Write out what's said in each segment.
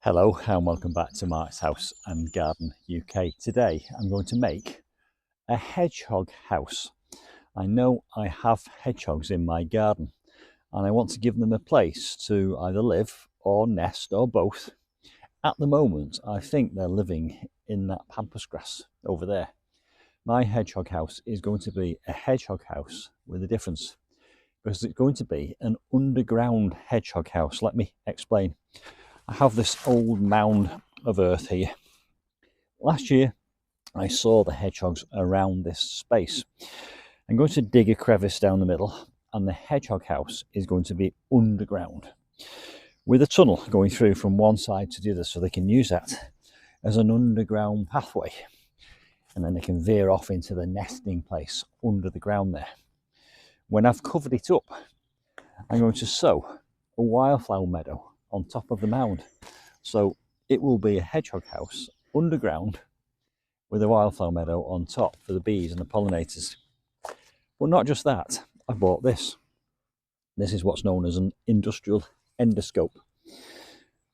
Hello and welcome back to Mark's House and Garden UK. Today I'm going to make a hedgehog house. I know I have hedgehogs in my garden and I want to give them a place to either live or nest or both. At the moment I think they're living in that pampas grass over there. My hedgehog house is going to be a hedgehog house with a difference, because it's going to be an underground hedgehog house. Let me explain. I have this old mound of earth here. Last year I saw the hedgehogs around this space. I'm going to dig a crevice down the middle and the hedgehog house is going to be underground with a tunnel going through from one side to the other, so they can use that as an underground pathway, and then they can veer off into the nesting place under the ground there. When I've covered it up, I'm going to sow a wildflower meadow on top of the mound, so it will be a hedgehog house underground with a wildflower meadow on top for the bees and the pollinators. But not just that, I bought this. This is what's known as an industrial endoscope.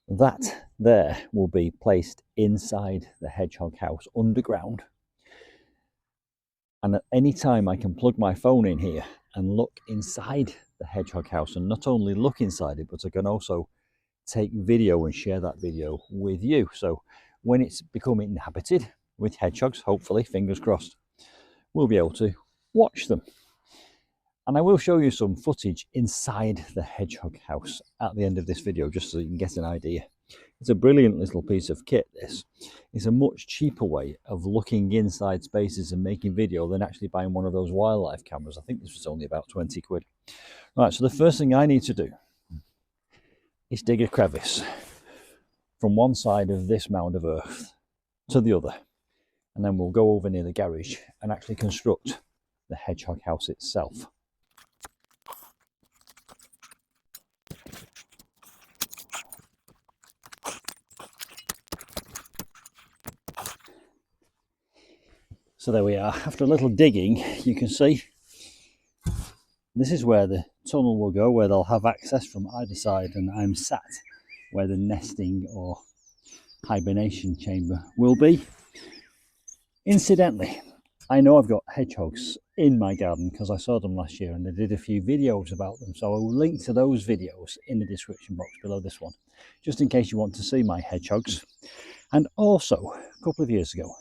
That there will be placed inside the hedgehog house underground, and at any time I can plug my phone in here and look inside the hedgehog house, and not only look inside it, but I can also take video and share that video with you. So when it's become inhabited with hedgehogs, hopefully, fingers crossed, we'll be able to watch them. And I will show you some footage inside the hedgehog house at the end of this video, just so you can get an idea. It's a brilliant little piece of kit, this. It's a much cheaper way of looking inside spaces and making video than actually buying one of those wildlife cameras. I think this was only about 20 quid. Right, so the first thing I need to do is dig a crevice from one side of this mound of earth to the other, and then we'll go over near the garage and actually construct the hedgehog house itself. So there we are. After a little digging, you can see this is where the tunnel will go, where they'll have access from either side, and I'm sat where the nesting or hibernation chamber will be. Incidentally, I know I've got hedgehogs in my garden because I saw them last year and I did a few videos about them, so I will link to those videos in the description box below this one, just in case you want to see my hedgehogs. And also, a couple of years ago,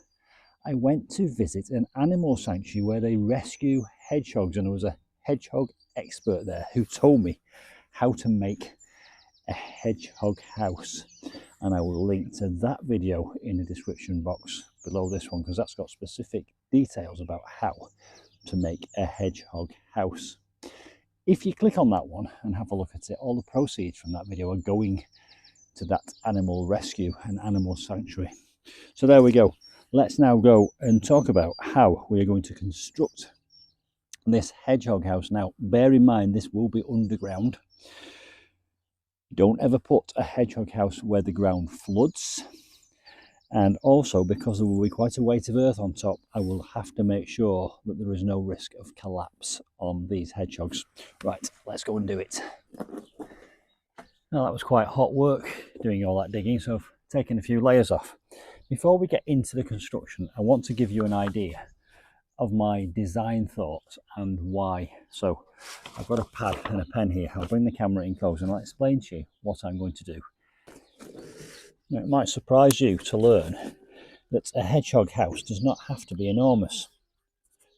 I went to visit an animal sanctuary where they rescue hedgehogs, and there was a hedgehog expert there who told me how to make a hedgehog house, and I will link to that video in the description box below this one, because that's got specific details about how to make a hedgehog house. If you click on that one and have a look at it, all the proceeds from that video are going to that animal rescue and animal sanctuary. So there we go. Let's now go and talk about how we are going to construct this hedgehog house. Now, bear in mind, this will be underground. Don't ever put a hedgehog house where the ground floods. And also, because there will be quite a weight of earth on top, I will have to make sure that there is no risk of collapse on these hedgehogs. Right, let's go and do it. Now, that was quite hot work doing all that digging, so I've taken a few layers off. Before we get into the construction, I want to give you an idea of my design thoughts and why. So I've got a pad and a pen here. I'll bring the camera in close and I'll explain to you what I'm going to do. Now, it might surprise you to learn that a hedgehog house does not have to be enormous.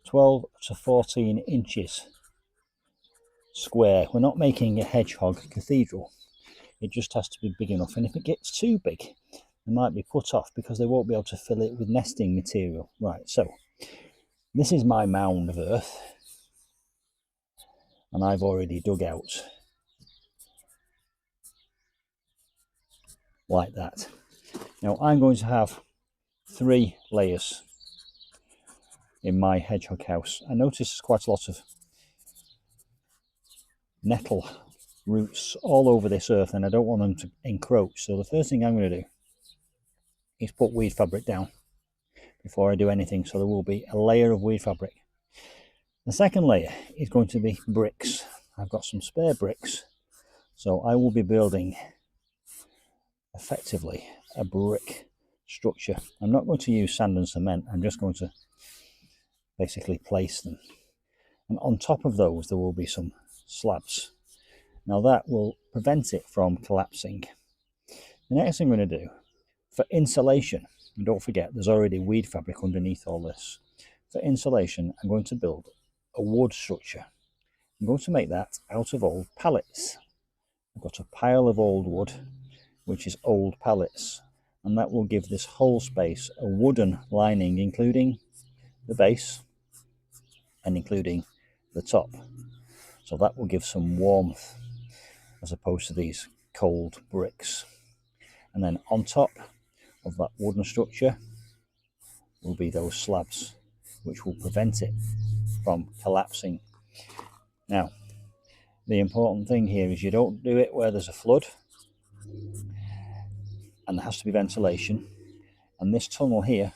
12 to 14 inches square. We're not making a hedgehog cathedral. It just has to be big enough, and if it gets too big, they might be put off because they won't be able to fill it with nesting material. Right, so this is my mound of earth, and I've already dug out like that. Now I'm going to have 3 layers in my hedgehog house. I notice there's quite a lot of nettle roots all over this earth, and I don't want them to encroach. So the first thing I'm going to do is put weed fabric down before I do anything. So there will be a layer of weed fabric. The second layer is going to be bricks. I've got some spare bricks, so I will be building effectively a brick structure. I'm not going to use sand and cement, I'm just going to basically place them. And on top of those there will be some slabs. Now that will prevent it from collapsing. The next thing I'm going to do, for insulation, and don't forget there's already weed fabric underneath all this. For insulation, I'm going to build a wood structure. I'm going to make that out of old pallets. I've got a pile of old wood, which is old pallets, and that will give this whole space a wooden lining, including the base and including the top. So that will give some warmth as opposed to these cold bricks. And then on top of that wooden structure will be those slabs, which will prevent it from collapsing. Now, the important thing here is you don't do it where there's a flood, and there has to be ventilation. And this tunnel here,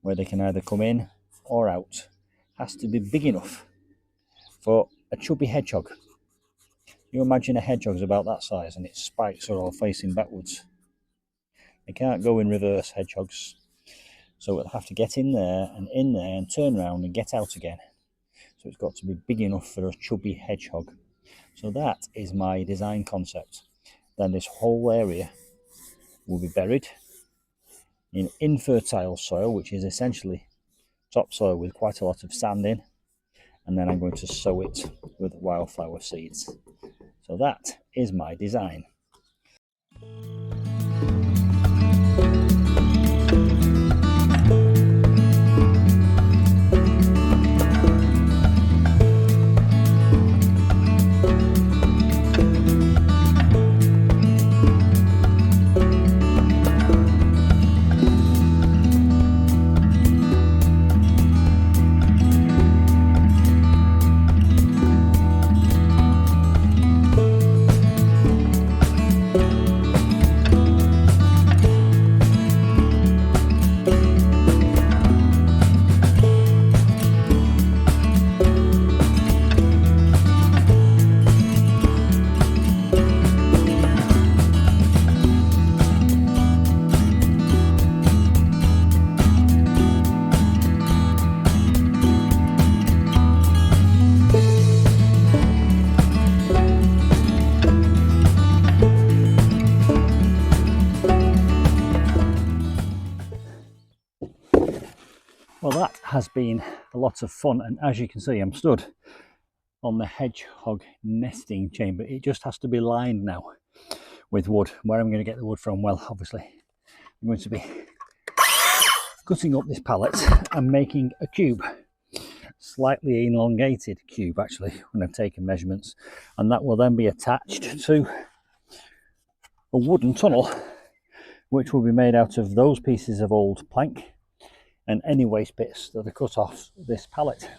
where they can either come in or out, has to be big enough for a chubby hedgehog. You imagine a hedgehog's about that size and its spikes are all facing backwards. They can't go in reverse, hedgehogs. So it'll have to get in there and turn around and get out again. So it's got to be big enough for a chubby hedgehog. So that is my design concept. Then this whole area will be buried in infertile soil, which is essentially topsoil with quite a lot of sand in. And then I'm going to sow it with wildflower seeds. So that is my design. Well, that has been a lot of fun, and as you can see, I'm stood on the hedgehog nesting chamber. It just has to be lined now with wood. Where I'm going to get the wood from? Well, obviously I'm going to be cutting up this pallet and making a cube, slightly elongated cube actually, when I've taken measurements, and that will then be attached to a wooden tunnel which will be made out of those pieces of old plank and any waste bits that are cut off this pallet.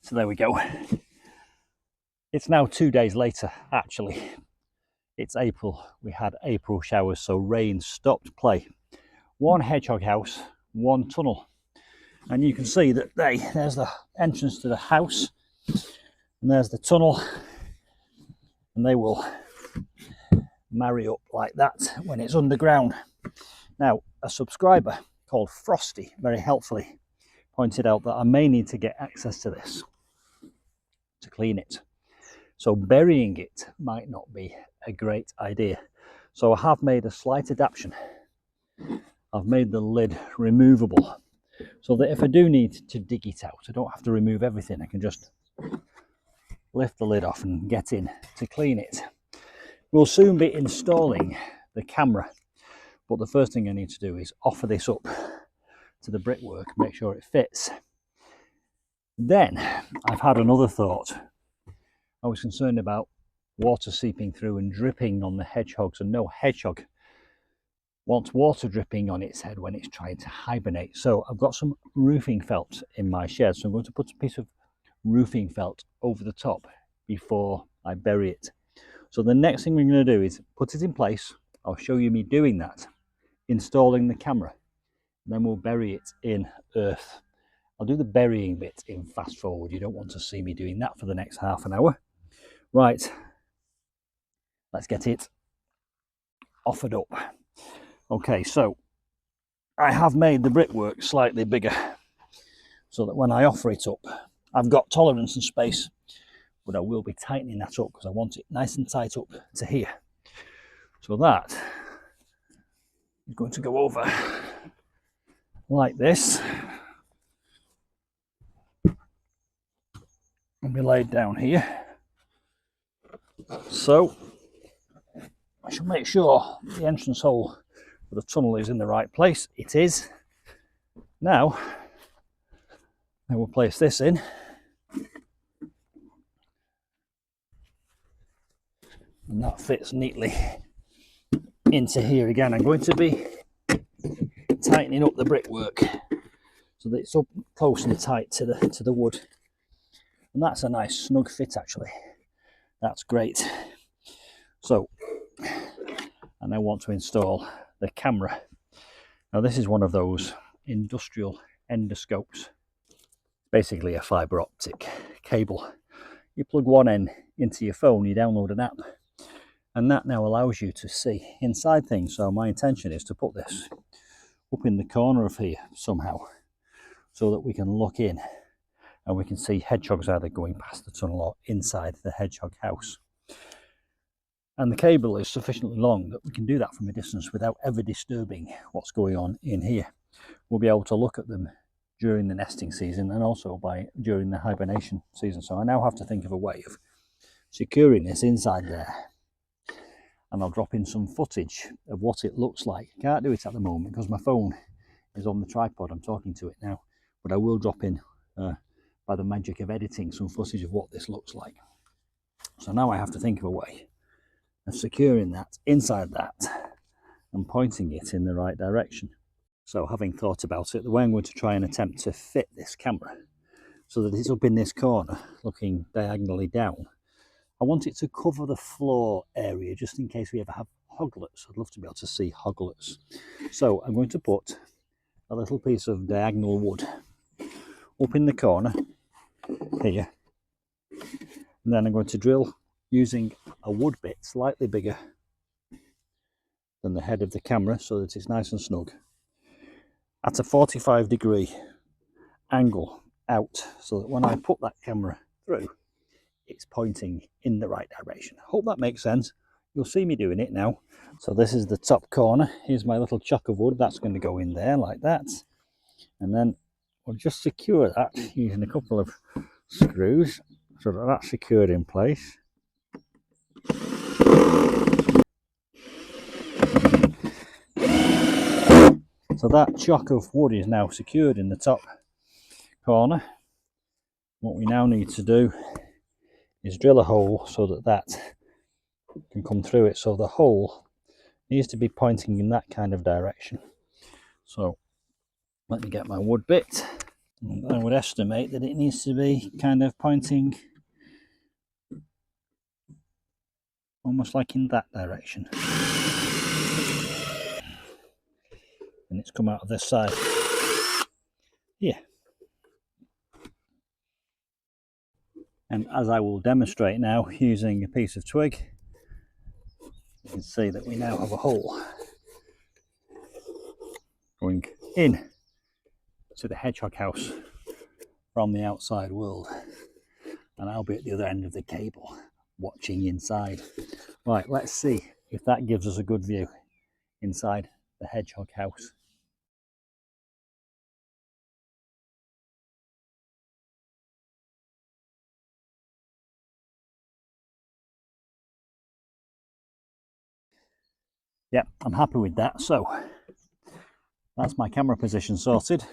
So there we go. It's now 2 days later, actually. It's April. We had April showers, so rain stopped play. One hedgehog house, one tunnel. And you can see that there's the entrance to the house, and there's the tunnel, and they will marry up like that when it's underground. Now, a subscriber called Frosty very helpfully pointed out that I may need to get access to this to clean it. So burying it might not be a great idea. So I have made a slight adaptation. I've made the lid removable, so that if I do need to dig it out, I don't have to remove everything. I can just lift the lid off and get in to clean it. We'll soon be installing the camera, but the first thing I need to do is offer this up to the brickwork, make sure it fits. Then I've had another thought. I was concerned about water seeping through and dripping on the hedgehogs, and no hedgehog wants water dripping on its head when it's trying to hibernate. So I've got some roofing felt in my shed, so I'm going to put a piece of roofing felt over the top before I bury it. So the next thing we're going to do is put it in place. I'll show you me doing that, installing the camera, then we'll bury it in earth. I'll do the burying bit in fast forward. You don't want to see me doing that for the next half an hour. Right, let's get it offered up. Okay, so I have made the brickwork slightly bigger so that when I offer it up, I've got tolerance and space, but I will be tightening that up because I want it nice and tight up to here. So that is going to go over like this and be laid down here. So I should make sure the entrance hole for the tunnel is in the right place. It is. Now I will place this in. And that fits neatly into here again. I'm going to be tightening up the brickwork so that it's up close and tight to the wood. And that's a nice snug fit actually. That's great. So I now want to install the camera. Now this is one of those industrial endoscopes. Basically a fibre optic cable. You plug one end into your phone, you download an app, and that now allows you to see inside things. So my intention is to put this up in the corner of here somehow so that we can look in and we can see hedgehogs either going past the tunnel or inside the hedgehog house. And the cable is sufficiently long that we can do that from a distance without ever disturbing what's going on in here. We'll be able to look at them during the nesting season and also during the hibernation season. So I now have to think of a way of securing this inside there. And I'll drop in some footage of what it looks like. I can't do it at the moment because my phone is on the tripod. I'm talking to it now. But I will drop in, by the magic of editing, some footage of what this looks like. So now I have to think of a way of securing that inside that and pointing it in the right direction. So having thought about it, the way I'm going to try and attempt to fit this camera so that it's up in this corner looking diagonally down, I want it to cover the floor area just in case we ever have hoglets. I'd love to be able to see hoglets. So I'm going to put a little piece of diagonal wood up in the corner here, and then I'm going to drill using a wood bit slightly bigger than the head of the camera so that it's nice and snug at a 45-degree angle out, so that when I put that camera through, it's pointing in the right direction. Hope that makes sense. You'll see me doing it now. So this is the top corner. Here's my little chock of wood. That's going to go in there like that. And then we'll just secure that using a couple of screws so that that's secured in place. So that chock of wood is now secured in the top corner. What we now need to do is drill a hole so that that can come through it. So the hole needs to be pointing in that kind of direction. So let me get my wood bit. I would estimate that it needs to be kind of pointing almost like in that direction. And it's come out of this side here. And as I will demonstrate now using a piece of twig, you can see that we now have a hole going in to the hedgehog house from the outside world. And I'll be at the other end of the cable watching inside. Right, let's see if that gives us a good view inside the hedgehog house. Yeah, I'm happy with that. So that's my camera position sorted.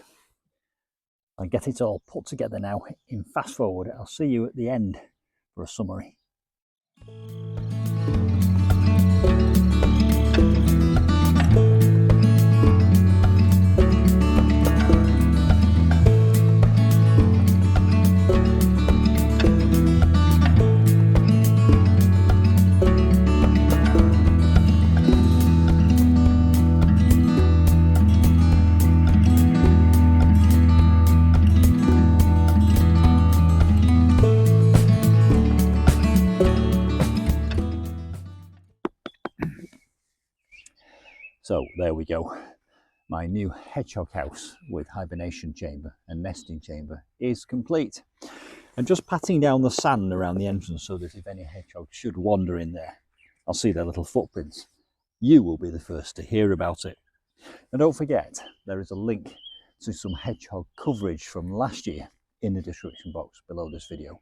I'll get it all put together now in fast forward. I'll see you at the end for a summary. So there we go. My new hedgehog house with hibernation chamber and nesting chamber is complete. And just patting down the sand around the entrance so that if any hedgehogs should wander in there, I'll see their little footprints. You will be the first to hear about it. And don't forget, there is a link to some hedgehog coverage from last year in the description box below this video.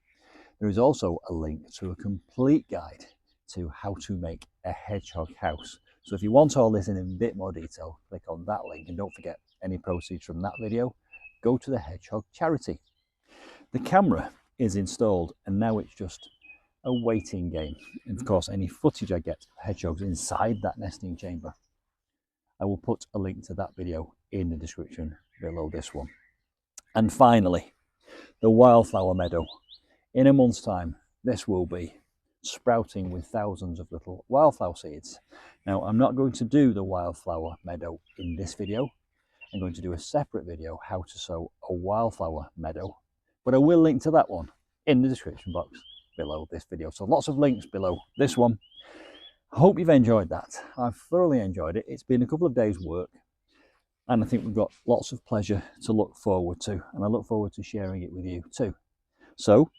There is also a link to a complete guide to how to make a hedgehog house. So if you want all this in a bit more detail, click on that link, and don't forget, any proceeds from that video go to the Hedgehog charity. The camera is installed and now it's just a waiting game. And of course, any footage I get of hedgehogs inside that nesting chamber, I will put a link to that video in the description below this one. And finally, the wildflower meadow. In a month's time, this will be sprouting with thousands of little wildflower seeds. Now, I'm not going to do the wildflower meadow in this video. I'm going to do a separate video how to sow a wildflower meadow, but I will link to that one in the description box below this video. So lots of links below this one. I hope you've enjoyed that. I've thoroughly enjoyed it. It's been a couple of days work and I think we've got lots of pleasure to look forward to, and I look forward to sharing it with you too. So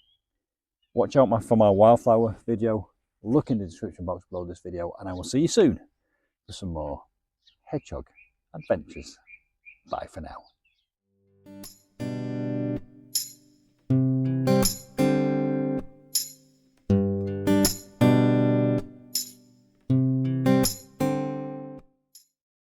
watch out for my wildflower video, look in the description box below this video, and I will see you soon for some more hedgehog adventures. Bye for now.